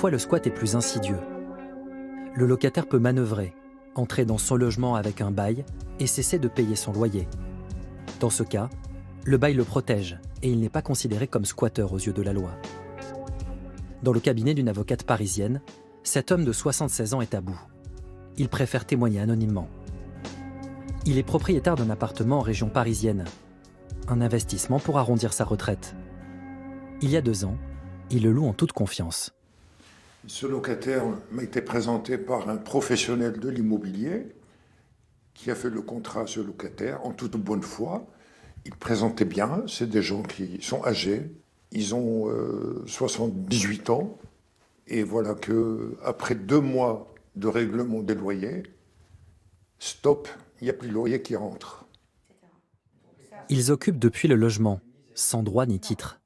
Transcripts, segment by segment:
Parfois, le squat est plus insidieux. Le locataire peut manœuvrer, entrer dans son logement avec un bail et cesser de payer son loyer. Dans ce cas, le bail le protège et il n'est pas considéré comme squatteur aux yeux de la loi. Dans le cabinet d'une avocate parisienne, cet homme de 76 ans est à bout. Il préfère témoigner anonymement. Il est propriétaire d'un appartement en région parisienne. Un investissement pour arrondir sa retraite. Il y a 2 ans, il le loue en toute confiance. Ce locataire m'a été présenté par un professionnel de l'immobilier qui a fait le contrat à ce locataire en toute bonne foi. Il présentait bien, c'est des gens qui sont âgés, ils ont 78 ans. Et voilà qu'après 2 mois de règlement des loyers, stop, il n'y a plus de loyer qui rentre. Ils occupent depuis le logement, sans droit ni titre.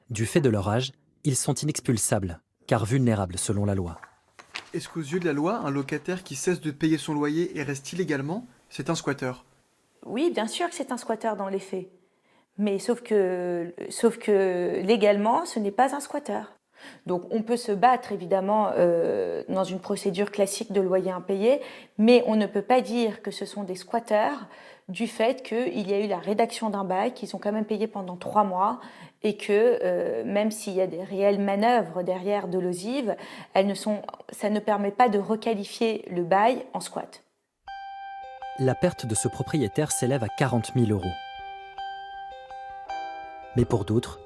Du fait de leur âge, ils sont inexpulsables, car vulnérables selon la loi. Est-ce qu'aux yeux de la loi, un locataire qui cesse de payer son loyer et reste illégalement, c'est un squatteur? Oui, bien sûr que c'est un squatteur dans les faits. Mais sauf que légalement, ce n'est pas un squatteur. Donc on peut se battre évidemment dans une procédure classique de loyer impayé, mais on ne peut pas dire que ce sont des squatteurs du fait qu'il y a eu la rédaction d'un bail, qu'ils ont quand même payé pendant 3 mois et que même s'il y a des réelles manœuvres derrière de l'osive, ça ne permet pas de requalifier le bail en squat. La perte de ce propriétaire s'élève à 40 000 €. Mais pour d'autres,